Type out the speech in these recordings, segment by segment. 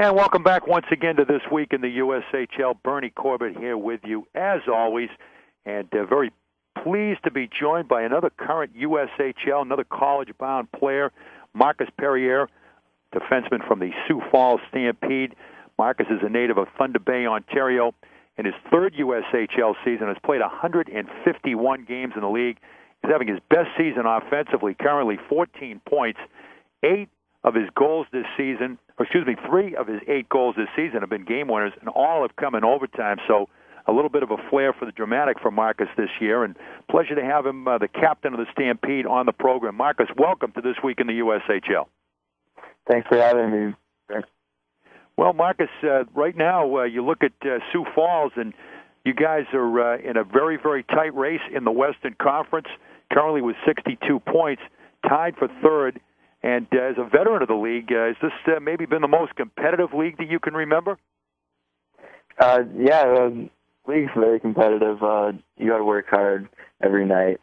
And welcome back once again to This Week in the USHL. Bernie Corbett here with you, as always, and very pleased to be joined by another current USHL, another college-bound player, Marcus Perrier, defenseman from the Sioux Falls Stampede. Marcus is a native of Thunder Bay, Ontario. In his third USHL season, has played 151 games in the league. He's having his best season offensively, currently 14 points, 3 of his 8 goals this season have been game winners, and all have come in overtime. So a little bit of a flair for the dramatic for Marcus this year, and pleasure to have him, the captain of the Stampede, on the program. Marcus, welcome to This Week in the USHL. Thanks for having me. Thanks. Well, Marcus, right now you look at Sioux Falls, and you guys are in a very, very tight race in the Western Conference, currently with 62 points, tied for third. And as a veteran of the league, has this maybe been the most competitive league that you can remember? The league's very competitive. You got to work hard every night.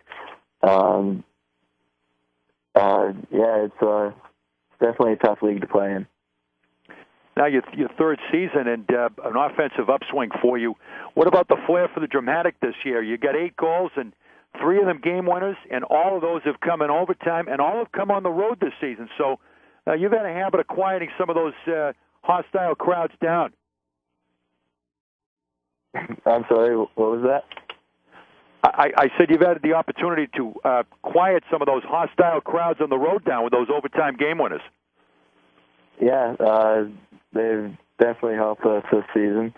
It's definitely a tough league to play in. Now, your third season and an offensive upswing for you. What about the flair for the dramatic this year? You got 8 goals and 3 of them game winners, and all of those have come in overtime, and all have come on the road this season. So you've had a habit of quieting some of those hostile crowds down. I'm sorry, what was that? I said you've had the opportunity to quiet some of those hostile crowds on the road down with those overtime game winners. Yeah, they've definitely helped us this season.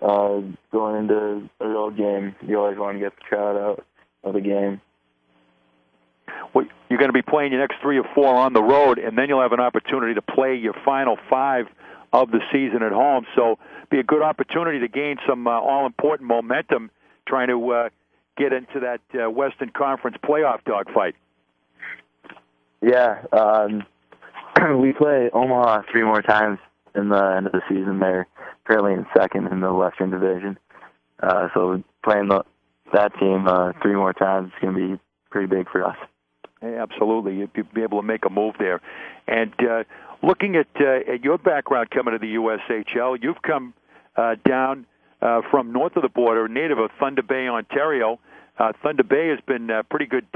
Going into a real game, you always want to get the crowd out of the game. Well, you're going to be playing your next 3 or 4 on the road, and then you'll have an opportunity to play your final 5 of the season at home. So be a good opportunity to gain some all-important momentum trying to get into that Western Conference playoff dogfight. Yeah, we play Omaha 3 more times in the end of the season. They're currently in second in the Western Division. So playing that team 3 more times is going to be pretty big for us. Yeah, absolutely. You'd be able to make a move there. And looking at your background coming to the USHL, you've come down from north of the border, native of Thunder Bay, Ontario. Thunder Bay has been pretty good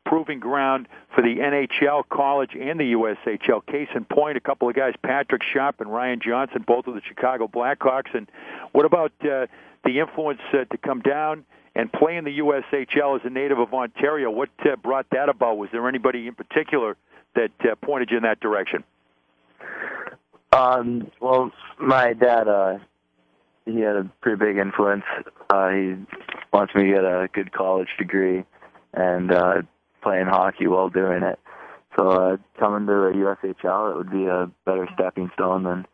proving ground for the NHL, college, and the USHL. Case in point, a couple of guys, Patrick Sharp and Ryan Johnson, both of the Chicago Blackhawks. And what about the influence to come down and play in the USHL as a native of Ontario? What brought that about? Was there anybody in particular that pointed you in that direction? Well, my dad, he had a pretty big influence. He wants me to get a good college degree and playing hockey while doing it. So coming to the USHL, it would be a better stepping stone than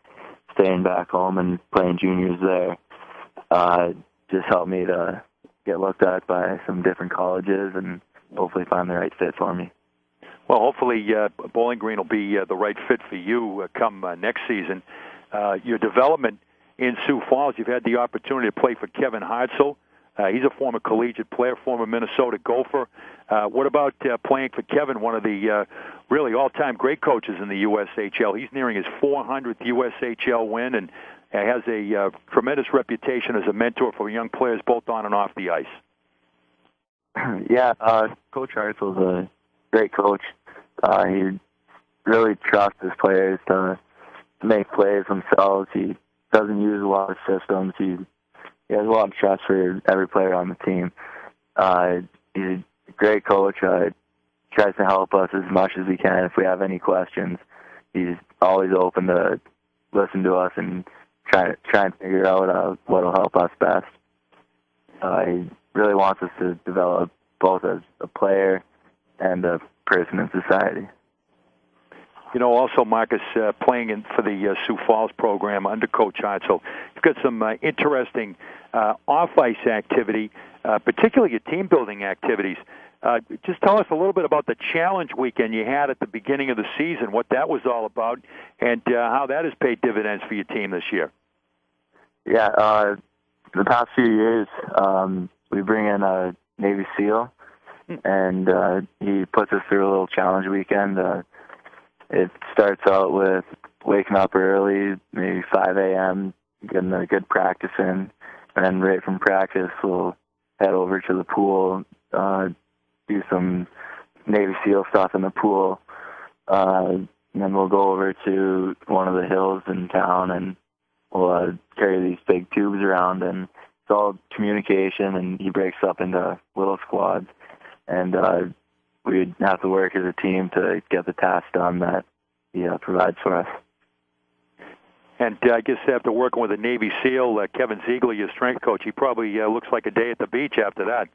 staying back home and playing juniors there. Just helped me to get looked at by some different colleges and hopefully find the right fit for me. Well, hopefully Bowling Green will be the right fit for you come next season. Your development in Sioux Falls, you've had the opportunity to play for Kevin Hartzell. He's a former collegiate player, former Minnesota Gopher. What about playing for Kevin, one of the really all-time great coaches in the USHL? He's nearing his 400th USHL win and has a tremendous reputation as a mentor for young players both on and off the ice. Yeah, Coach Hartzell's a great coach. He really trusts his players to make plays themselves. He doesn't use a lot of systems. He has a lot of trust for every player on the team. He's a great coach. Tries to help us as much as he can if we have any questions. He's always open to listen to us and try and figure out what will help us best. He really wants us to develop both as a player and a person in society. You know, also, Marcus, playing for the Sioux Falls program under Coach Hartzell, you've got some interesting off-ice activity, particularly your team-building activities. Just tell us a little bit about the challenge weekend you had at the beginning of the season, what that was all about, and how that has paid dividends for your team this year. Yeah, the past few years, we bring in a Navy SEAL, and he puts us through a little challenge weekend. It starts out with waking up early, maybe 5 a.m., getting a good practice in, and then right from practice, we'll head over to the pool, do some Navy SEAL stuff in the pool, and then we'll go over to one of the hills in town, and we'll carry these big tubes around, and it's all communication, and he breaks up into little squads, and we'd have to work as a team to get the task done that he provides for us. And I guess after working with a Navy SEAL, Kevin Ziegler, your strength coach, he probably looks like a day at the beach after that.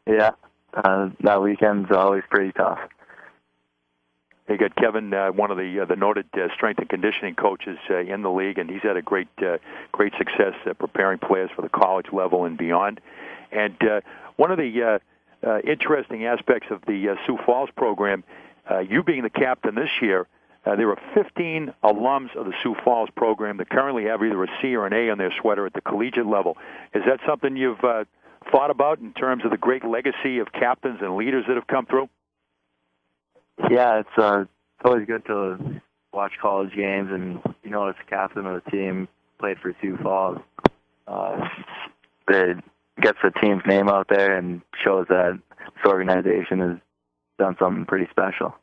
Yeah, that weekend's always pretty tough. You got Kevin, one of the noted strength and conditioning coaches in the league, and he's had a great success preparing players for the college level and beyond. And one of the interesting aspects of the Sioux Falls program, you being the captain this year, there are 15 alums of the Sioux Falls program that currently have either a C or an A on their sweater at the collegiate level. Is that something you've thought about in terms of the great legacy of captains and leaders that have come through? Yeah, it's always good to watch college games, and as captain of the team, played for Sioux Falls. It gets the team's name out there and shows that this organization has done something pretty special.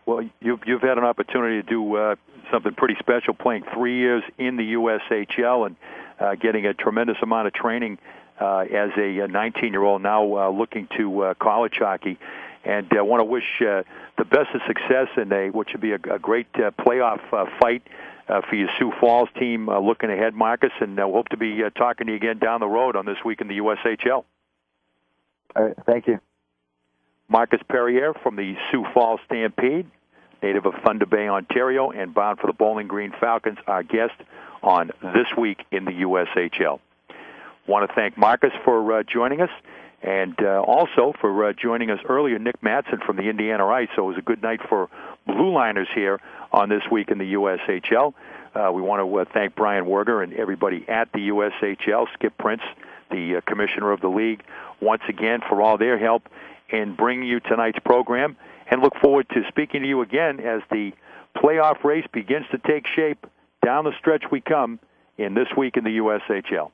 Well, you've had an opportunity to do something pretty special, playing 3 years in the USHL and getting a tremendous amount of training as a 19-year-old now looking to college hockey. And I want to wish the best of success in what should be a great playoff fight for your Sioux Falls team looking ahead, Marcus, and we'll hope to be talking to you again down the road on This Week in the USHL. All right, thank you. Marcus Perrier from the Sioux Falls Stampede, native of Thunder Bay, Ontario, and bound for the Bowling Green Falcons, our guest on This Week in the USHL. Want to thank Marcus for joining us, and also for joining us earlier, Nick Mattson from the Indiana Ice. So it was a good night for Blue Liners here on This Week in the USHL. We want to thank Brian Werger and everybody at the USHL, Skip Prince, the commissioner of the league, once again for all their help in bringing you tonight's program, and look forward to speaking to you again as the playoff race begins to take shape. Down the stretch we come in This Week in the USHL.